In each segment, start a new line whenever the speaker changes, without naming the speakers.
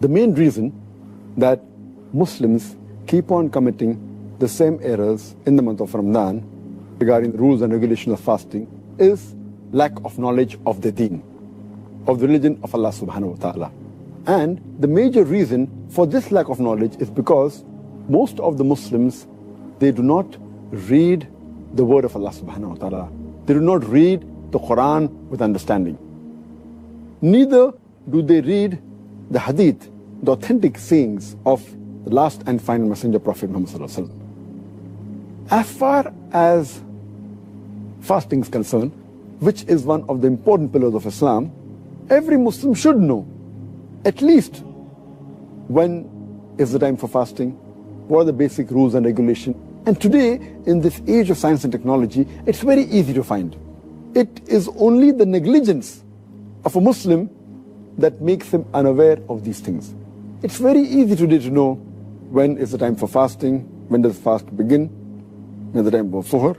The main reason that Muslims keep on committing the same errors in the month of Ramadan regarding the rules and regulations of fasting is lack of knowledge of the deen, of the religion of Allah subhanahu wa ta'ala. And the major reason for this lack of knowledge is because most of the Muslims, they do not read the word of Allah subhanahu wa ta'ala. They do not read the Quran with understanding. Neither do they read the hadith, the authentic sayings of the last and final messenger, Prophet Muhammad sallallahu alaihi wasallam. As far as fasting is concerned, which is one of the important pillars of Islam, every Muslim should know at least when is the time for fasting, what are the basic rules and regulations. And today, in this age of science and technology, it's very easy to find. It is only the negligence of a Muslim that makes him unaware of these things. It's very easy today to know when is the time for fasting, when does fast begin, when is the time for suhoor,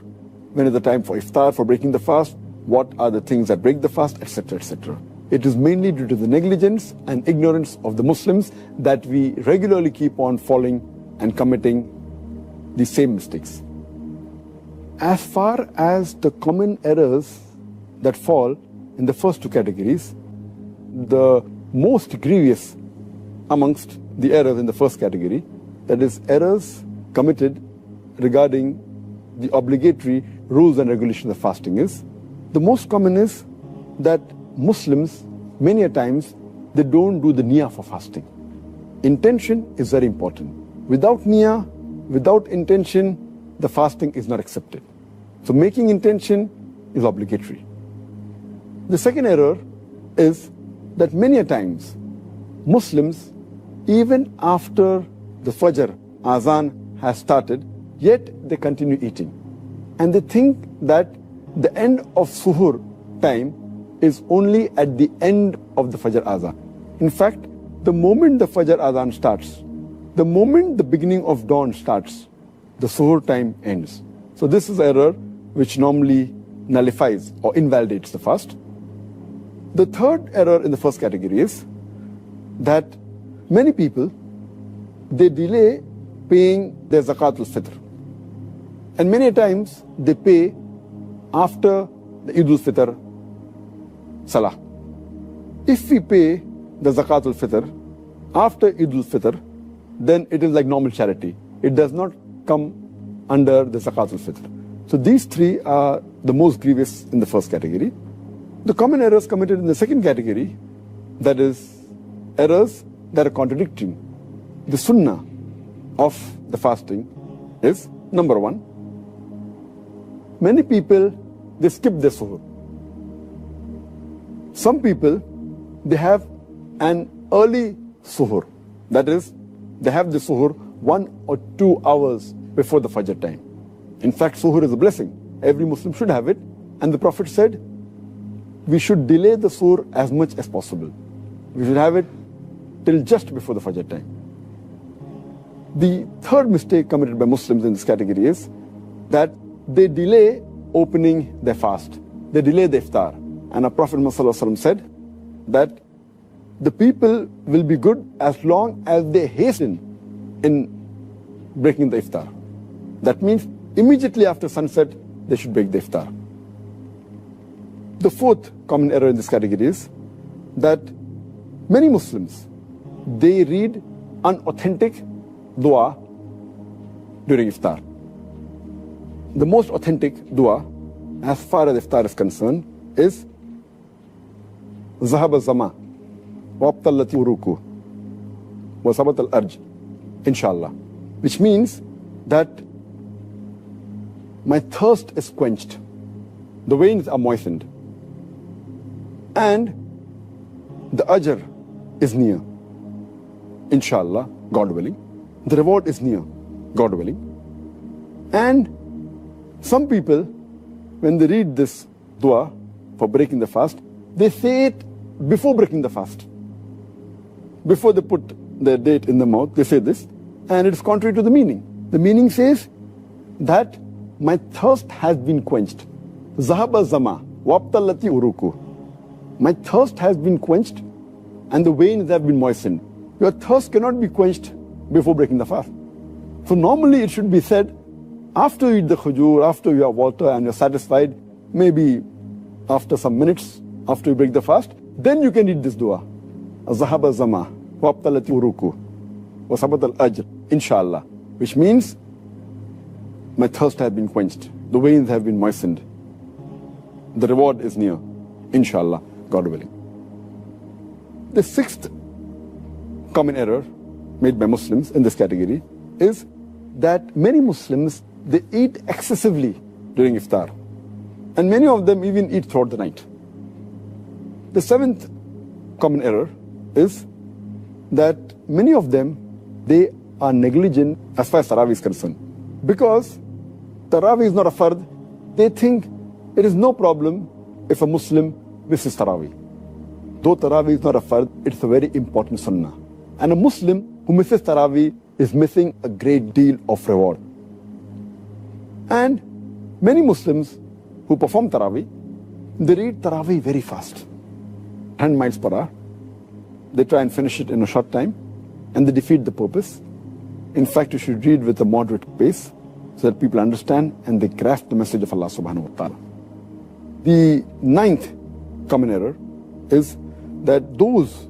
when is the time for iftar, for breaking the fast, what are the things that break the fast, etc., etc. It is mainly due to the negligence and ignorance of the Muslims that we regularly keep on falling and committing the same mistakes. As far as the common errors that fall in the first two categories, the most grievous amongst the errors in the first category, that is errors committed regarding the obligatory rules and regulations of fasting, is the most common is that Muslims, many a times, they don't do the niyyah for fasting. Intention is very important. Without niyyah, without intention, the fasting is not accepted. So making intention is obligatory. The second error is that many a times, Muslims, even after the Fajr Azan has started, yet they continue eating. And they think that the end of Suhoor time is only at the end of the Fajr Azan. In fact, the moment the Fajr Azan starts, the moment the beginning of dawn starts, the Suhoor time ends. So this is error which normally nullifies or invalidates the fast. The third error in the first category is that many people, they delay paying their Zakatul Fitr. And many times they pay after the Eid al-Fitr Salah. If we pay the Zakatul Fitr after Eid al-Fitr, then it is like normal charity. It does not come under the Zakatul Fitr. So these three are the most grievous in the first category. The common errors committed in the second category, that is errors that are contradicting the sunnah of the fasting, is number one, many people, they skip their suhoor. Some people, they have an early suhoor. That is, they have the suhoor 1 or 2 hours before the Fajr time. In fact, suhoor is a blessing. Every Muslim should have it. And the Prophet said, we should delay the suhoor as much as possible. We should have it till just before the Fajr time. The third mistake committed by Muslims in this category is that they delay opening their fast. They delay the iftar. And our Prophet Muhammad said that the people will be good as long as they hasten in breaking the iftar. That means immediately after sunset, they should break the iftar. The fourth common error in this category is that many Muslims, they read unauthentic dua during iftar. The most authentic dua, as far as iftar is concerned, is Zahab al-Zama wa abtallati uruku wa sabat al-arj, inshallah. Which means that my thirst is quenched, the veins are moistened, and the ajr is near, inshallah, God willing. The reward is near, God willing. And some people, when they read this dua for breaking the fast, they say it before breaking the fast. Before they put their date in the mouth, they say this, and it is contrary to the meaning. The meaning says that my thirst has been quenched. Zahaba zama, wabtallati uruku. My thirst has been quenched and the veins have been moistened. your thirst cannot be quenched before breaking the fast. So normally it should be said, after you eat the khujur, after you have water and you're satisfied, maybe after some minutes, after you break the fast, then you can read this dua. Zahaba zama, wa abtalati uruku, wa sabat al-ajr, inshallah. Which means, my thirst has been quenched. The veins have been moistened. The reward is near, inshallah, God willing. The sixth common error made by Muslims in this category is that many Muslims, they eat excessively during iftar. And many of them even eat throughout the night. The seventh common error is that many of them, they are negligent as far as Tarawih is concerned. Because Tarawih is not a fard, they think it is no problem if a Muslim misses Tarawih. Though Tarawih is not a fard, it's a very important sunnah. And a Muslim who misses Tarawih is missing a great deal of reward. And many Muslims who perform Tarawih, they read Tarawih very fast, 10 miles per hour. They try and finish it in a short time, and they defeat the purpose. In fact, you should read with a moderate pace so that people understand and they grasp the message of Allah subhanahu wa ta'ala. The ninth common error is that those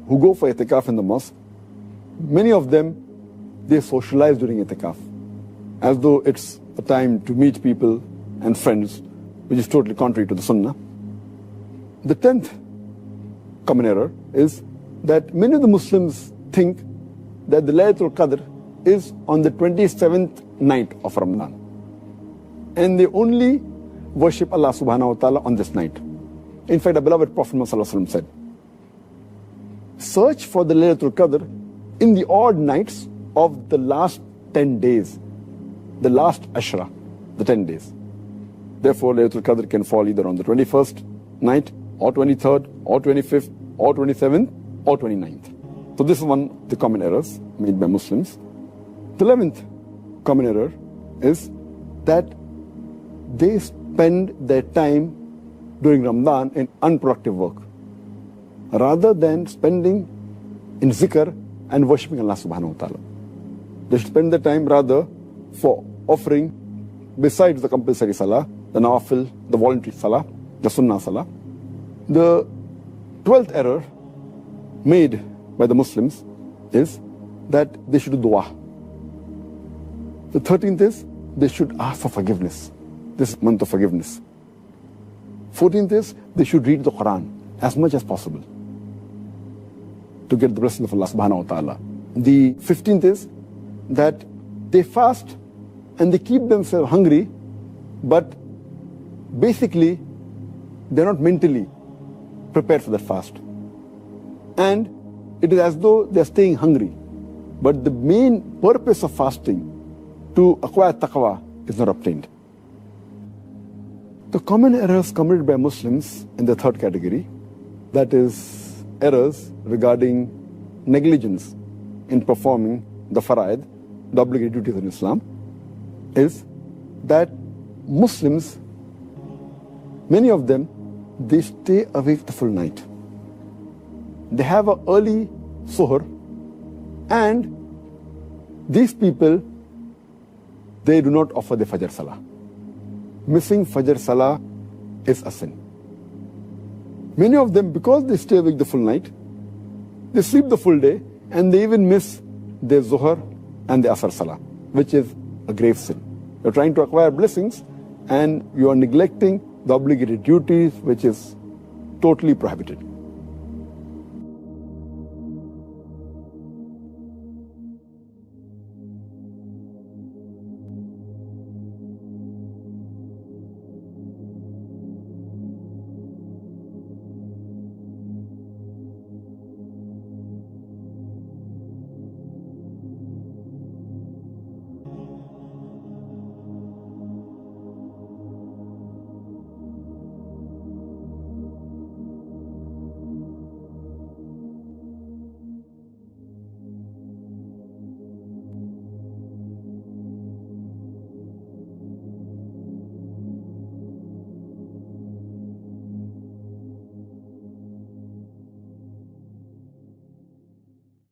who go for itikaf in the mosque, many of them, they socialize during itikaf, as though it's a time to meet people and friends, which is totally contrary to the sunnah. The 10th common error is that many of the Muslims think that the Laylatul Qadr is on the 27th night of Ramadan. And they only worship Allah subhanahu wa ta'ala on this night. In fact, the beloved Prophet Muhammad said, search for the Laylatul Qadr in the odd nights of the last 10 days, the last Ashra, the 10 days. Therefore, Laylatul Qadr can fall either on the 21st night, or 23rd, or 25th, or 27th, or 29th. So this is one of the common errors made by Muslims. The 11th common error is that they spend their time during Ramadan in unproductive work, rather than spending in zikr and worshipping Allah subhanahu wa ta'ala. They should spend their time rather for offering, besides the compulsory salah, the nawafil, the voluntary salah, the sunnah salah. The 12th error made by the Muslims is that they should do dua. The 13th is they should ask for forgiveness. This is month of forgiveness. 14th is they should read the Quran as much as possible to get the blessing of Allah subhanahu wa ta'ala. The 15th is that they fast and they keep themselves hungry, but basically they're not mentally prepared for that fast. And it is as though they're staying hungry. But the main purpose of fasting, to acquire taqwa, is not obtained. The common errors committed by Muslims in the third category, that is errors regarding negligence in performing the fara'id, the obligatory duties in Islam, is that Muslims, many of them, they stay awake the full night. They have an early suhr, and these people, they do not offer the Fajr Salah. Missing Fajr Salah is a sin. Many of them, because they stay awake the full night, they sleep the full day, and they even miss their Zuhr and the Asr Salah, which is a grave sin. You're trying to acquire blessings, and you are neglecting the obligatory duties, which is totally prohibited.